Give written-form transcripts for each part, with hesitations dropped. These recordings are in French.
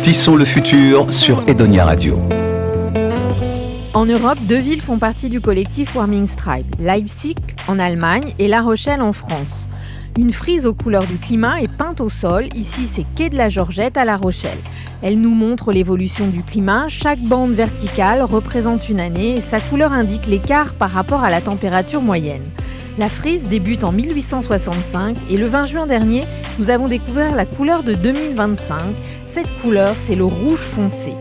Tissons le futur sur Edonia Radio. En Europe, 2 villes font partie du collectif Warming Stripe, Leipzig en Allemagne et La Rochelle en France. Une frise aux couleurs du climat est peinte au sol, ici c'est quai de la Georgette à La Rochelle. Elle nous montre l'évolution du climat, chaque bande verticale représente une année et sa couleur indique l'écart par rapport à la température moyenne. La frise débute en 1865 et le 20 juin dernier, nous avons découvert la couleur de 2025. Cette couleur, c'est le rouge foncé.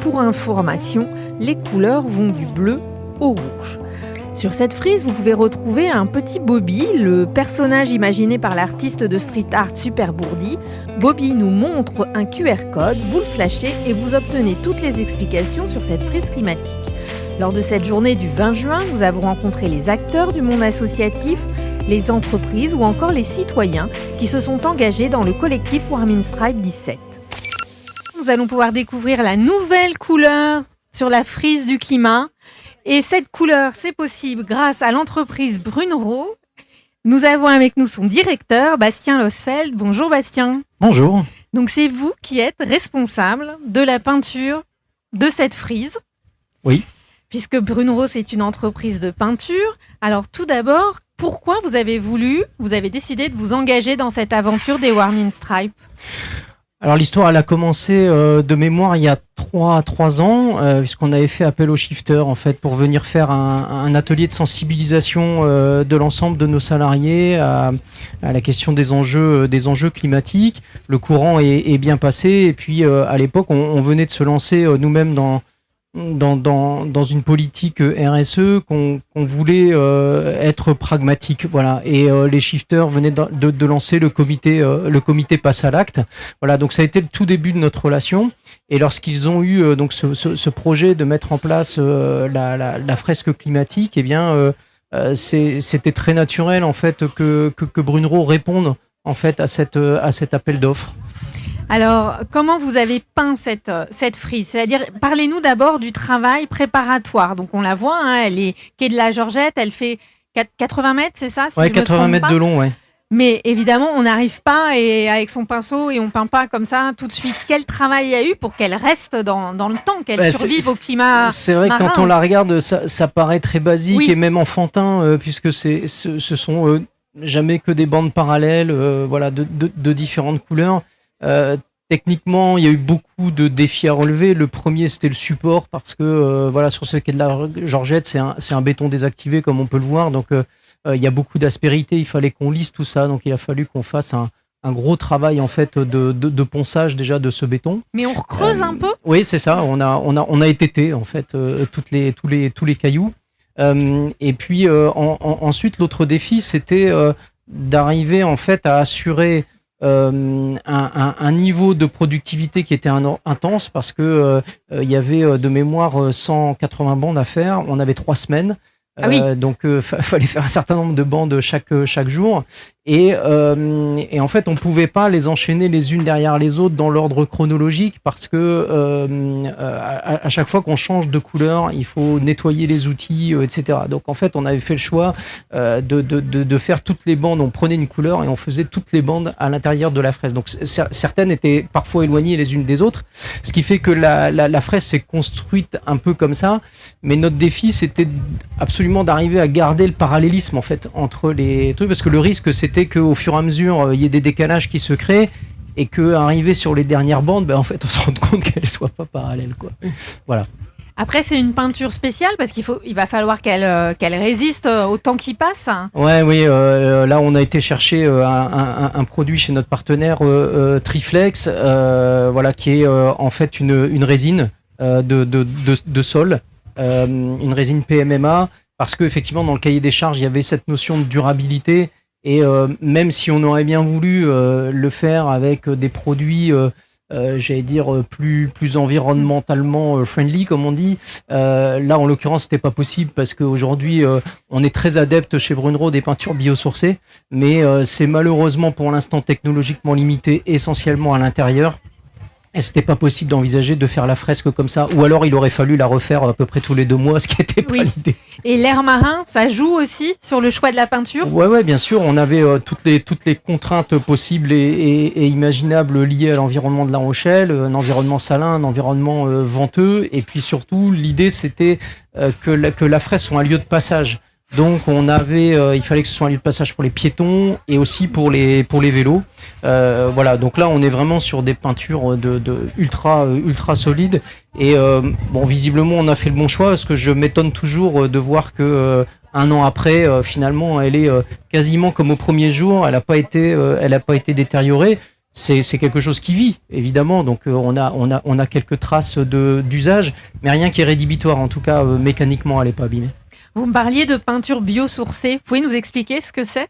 Pour information, les couleurs vont du bleu au rouge. Sur cette frise, vous pouvez retrouver un petit Bobby, le personnage imaginé par l'artiste de street art Super Bourdi. Bobby nous montre un QR code, vous le flashez et vous obtenez toutes les explications sur cette frise climatique. Lors de cette journée du 20 juin, nous avons rencontré les acteurs du monde associatif, les entreprises ou encore les citoyens qui se sont engagés dans le collectif Warming Stripe 17. Nous allons pouvoir découvrir la nouvelle couleur sur la frise du climat. Et cette couleur, c'est possible grâce à l'entreprise Brunro. Nous avons avec nous son directeur, Bastien Losfeld. Bonjour Bastien. Bonjour. Donc c'est vous qui êtes responsable de la peinture de cette frise. Oui. Puisque Brunro, c'est une entreprise de peinture. Alors tout d'abord, pourquoi vous avez décidé de vous engager dans cette aventure des Warming Stripe ? Alors l'histoire, elle a commencé de mémoire il y a 3 ans, puisqu'on avait fait appel aux shifters en fait pour venir faire un atelier de sensibilisation de l'ensemble de nos salariés à la question des enjeux climatiques. Le courant est bien passé et puis à l'époque on venait de se lancer nous-mêmes dans une politique RSE qu'on voulait être pragmatique, voilà. Et les shifters venaient de lancer le comité passe à l'acte, voilà. Donc ça a été le tout début de notre relation. Et lorsqu'ils ont eu donc ce projet de mettre en place la fresque climatique, eh bien c'était très naturel en fait que Brunro réponde en fait à cet appel d'offres. Alors, comment vous avez peint cette frise ? C'est-à-dire, parlez-nous d'abord du travail préparatoire. Donc, on la voit, hein, elle est quai de la Georgette, elle fait 80 mètres, c'est ça ? Oui, 80 mètres de long, oui. Mais évidemment, on n'arrive pas avec son pinceau et on peint pas comme ça tout de suite. Quel travail il y a eu pour qu'elle reste dans le temps, qu'elle survive au climat C'est vrai marin. Que quand on la regarde, ça paraît très basique, oui. Et même enfantin, puisque ce sont jamais que des bandes parallèles, voilà, de différentes couleurs. Techniquement, il y a eu beaucoup de défis à relever. Le premier, c'était le support, parce que voilà, sur ce quai de la Georgette, c'est un béton désactivé, comme on peut le voir. Donc, il y a beaucoup d'aspérité. Il fallait qu'on lisse tout ça. Donc, il a fallu qu'on fasse un gros travail en fait de ponçage déjà de ce béton. Mais on recreuse un peu. Oui, c'est ça. On a étêté en fait tous les cailloux. Et puis ensuite, l'autre défi, c'était d'arriver en fait à assurer un niveau de productivité qui était intense, parce que il y avait de mémoire 180 bandes à faire. On avait 3 semaines. Ah oui. Donc fallait faire un certain nombre de bandes chaque jour. Et en fait, on pouvait pas les enchaîner les unes derrière les autres dans l'ordre chronologique, parce que à chaque fois qu'on change de couleur, il faut nettoyer les outils, etc. Donc en fait, on avait fait le choix de faire toutes les bandes. On prenait une couleur et on faisait toutes les bandes à l'intérieur de la fresque. Donc certaines étaient parfois éloignées les unes des autres, ce qui fait que la fresque s'est construite un peu comme ça. Mais notre défi, c'était absolument d'arriver à garder le parallélisme en fait entre les trucs, parce que le risque, c'était qu'au fur et à mesure, il y ait des décalages qui se créent, et qu'arriver sur les dernières bandes, en fait, on se rende compte qu'elles ne soient pas parallèles, quoi. Voilà. Après, c'est une peinture spéciale, parce il va falloir qu'elle résiste au temps qui passe. Oui. Là, on a été chercher un produit chez notre partenaire Triflex, voilà, qui est en fait une résine de sol, une résine PMMA, parce qu'effectivement, dans le cahier des charges, il y avait cette notion de durabilité. Et même si on aurait bien voulu le faire avec des produits, j'allais dire, plus environnementalement friendly, comme on dit, là, en l'occurrence, c'était pas possible, parce qu'aujourd'hui, on est très adepte chez Brunro des peintures biosourcées, mais c'est malheureusement pour l'instant technologiquement limité, essentiellement à l'intérieur. Et c'était pas possible d'envisager de faire la fresque comme ça. Ou alors il aurait fallu la refaire à peu près tous les 2 mois, ce qui n'était pas l'idée. Et l'air marin, ça joue aussi sur le choix de la peinture ? Ouais, bien sûr. On avait toutes les contraintes possibles et imaginables liées à l'environnement de La Rochelle, un environnement salin, un environnement venteux. Et puis surtout, l'idée c'était que la fresque soit un lieu de passage. Donc il fallait que ce soit un lieu de passage pour les piétons et aussi pour les vélos. Voilà, donc là on est vraiment sur des peintures de ultra solides et visiblement on a fait le bon choix parce que je m'étonne toujours de voir que un an après finalement elle est quasiment comme au premier jour, elle a pas été détériorée. C'est quelque chose qui vit évidemment, donc on a quelques traces d'usage, mais rien qui est rédhibitoire, en tout cas mécaniquement elle est pas abîmée. Vous me parliez de peinture biosourcée. Vous pouvez nous expliquer ce que c'est ?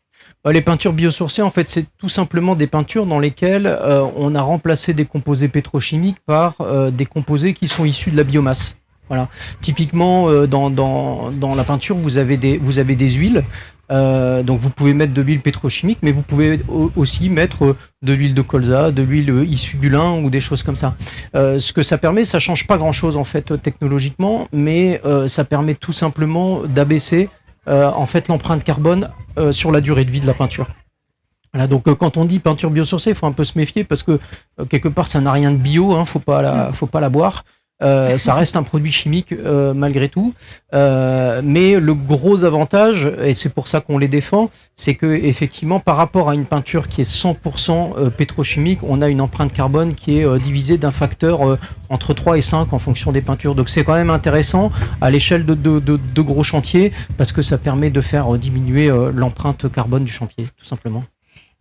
Les peintures biosourcées, en fait, c'est tout simplement des peintures dans lesquelles on a remplacé des composés pétrochimiques par des composés qui sont issus de la biomasse. Voilà. Typiquement, dans la peinture, vous avez des huiles. Donc vous pouvez mettre de l'huile pétrochimique, mais vous pouvez aussi mettre de l'huile de colza, de l'huile issue du lin ou des choses comme ça. Ce que ça permet, ça change pas grand-chose en fait technologiquement, mais ça permet tout simplement d'abaisser en fait l'empreinte carbone sur la durée de vie de la peinture. Voilà, donc quand on dit peinture biosourcée, il faut un peu se méfier parce que quelque part ça n'a rien de bio, faut pas la boire. Ça reste un produit chimique malgré tout, mais le gros avantage, et c'est pour ça qu'on les défend, c'est que effectivement par rapport à une peinture qui est 100% pétrochimique, on a une empreinte carbone qui est divisée d'un facteur entre 3 et 5 en fonction des peintures. Donc c'est quand même intéressant à l'échelle de gros chantiers parce que ça permet de faire diminuer l'empreinte carbone du chantier, tout simplement.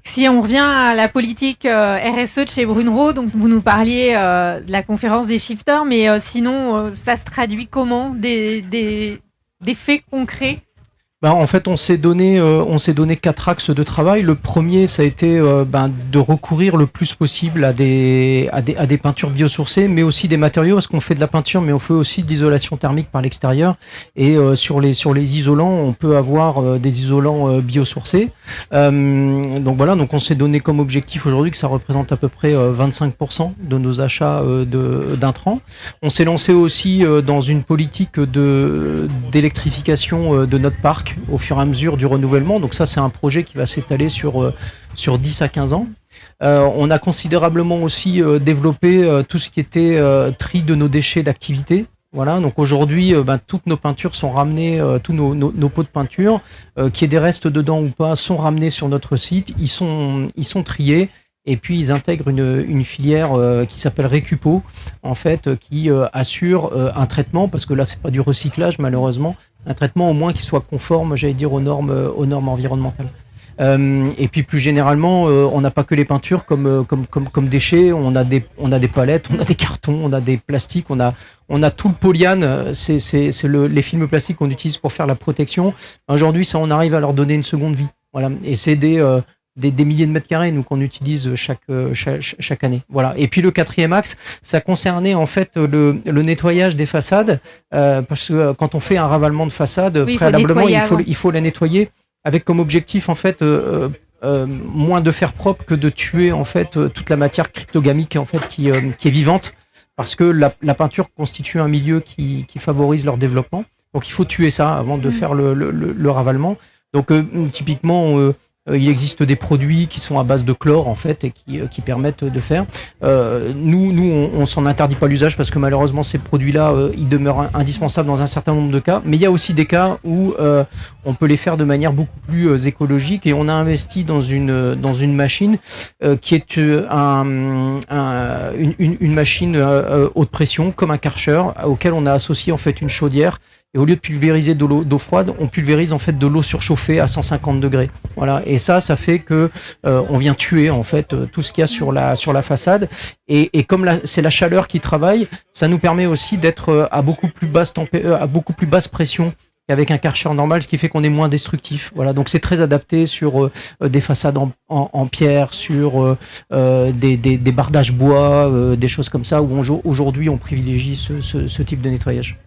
Si on revient à la politique RSE de chez Brunro, donc vous nous parliez de la conférence des shifters, mais sinon, ça se traduit comment des faits concrets ? En fait, on s'est donné 4 axes de travail. Le premier, ça a été de recourir le plus possible à des peintures biosourcées, mais aussi des matériaux, parce qu'on fait de la peinture, mais on fait aussi de l'isolation thermique par l'extérieur. Et sur les isolants, on peut avoir des isolants biosourcés. Donc voilà, donc on s'est donné comme objectif aujourd'hui que ça représente à peu près 25% de nos achats d'intrants. On s'est lancé aussi dans une politique d'électrification de notre parc au fur et à mesure du renouvellement. Donc ça, c'est un projet qui va s'étaler sur 10 à 15 ans. On a considérablement aussi développé tout ce qui était tri de nos déchets d'activité. Voilà, donc aujourd'hui, toutes nos peintures sont ramenées, tous nos pots de peinture, qu'il y ait des restes dedans ou pas, sont ramenés sur notre site. Ils sont triés. Et puis ils intègrent une filière qui s'appelle Récupo, en fait, qui assure un traitement, parce que là c'est pas du recyclage malheureusement, un traitement au moins qui soit conforme, j'allais dire, aux normes environnementales. Et puis plus généralement, on n'a pas que les peintures comme déchets, on a des palettes, on a des cartons, on a des plastiques, on a tout le polyane, c'est les films plastiques qu'on utilise pour faire la protection. Aujourd'hui, ça, on arrive à leur donner une seconde vie. Voilà, et c'est des milliers de mètres carrés, nous, qu'on utilise chaque année. Voilà. Et puis le 4e axe, ça concernait en fait le nettoyage des façades, parce que quand on fait un ravalement de façade, préalablement, il faut la nettoyer avec comme objectif en fait moins de faire propre que de tuer en fait toute la matière cryptogamique en fait qui est vivante, parce que la peinture constitue un milieu qui favorise leur développement. Donc il faut tuer ça avant de faire le ravalement. Donc typiquement il existe des produits qui sont à base de chlore en fait et qui permettent de faire. Nous on s'en interdit pas l'usage parce que malheureusement ces produits-là ils demeurent indispensables dans un certain nombre de cas. Mais il y a aussi des cas où on peut les faire de manière beaucoup plus écologique, et on a investi dans une machine qui est une machine haute pression comme un Karcher, auquel on a associé en fait une chaudière. Et au lieu de pulvériser d'eau froide, on pulvérise en fait de l'eau surchauffée à 150 degrés. Voilà. Et ça fait que on vient tuer en fait tout ce qu'il y a sur la façade. Et comme c'est la chaleur qui travaille, ça nous permet aussi d'être à beaucoup plus basse pression qu'avec un Karcher normal, ce qui fait qu'on est moins destructif. Voilà. Donc c'est très adapté sur des façades en pierre, sur des bardages bois, des choses comme ça, où aujourd'hui on privilégie ce type de nettoyage.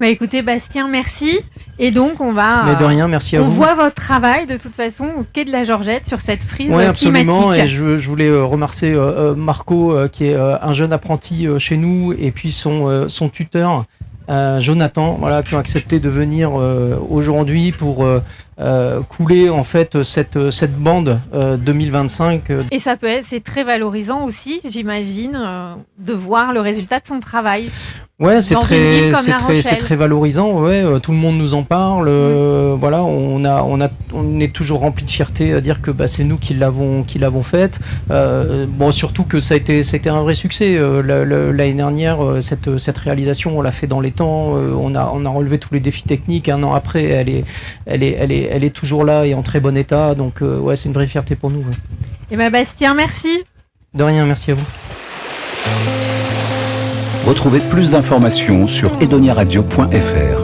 Bah écoutez Bastien, merci. Et donc on va... Mais de rien, merci à vous. On voit votre travail de toute façon au quai de la Georgette sur cette frise Oui, absolument. climatique. Et je voulais remercier Marco, qui est un jeune apprenti chez nous, et puis son tuteur, Jonathan, voilà, qui ont accepté de venir aujourd'hui pour couler en fait cette bande 2025. Et c'est très valorisant aussi, j'imagine, de voir le résultat de son travail. Ouais, c'est Dans une ville comme La c'est Rochelle. très valorisant. Ouais, tout le monde nous en parle. Voilà, on est toujours rempli de fierté à dire que c'est nous qui l'avons faite. Bon, surtout que ça a été un vrai succès l'année dernière. Cette réalisation, on l'a fait dans les temps. On a relevé tous les défis techniques. Un an après, elle est toujours là et en très bon état. Donc, ouais, c'est une vraie fierté pour nous. Ouais. Et ben Bastien, merci. De rien, merci à vous. Retrouvez plus d'informations sur edoniaradio.fr.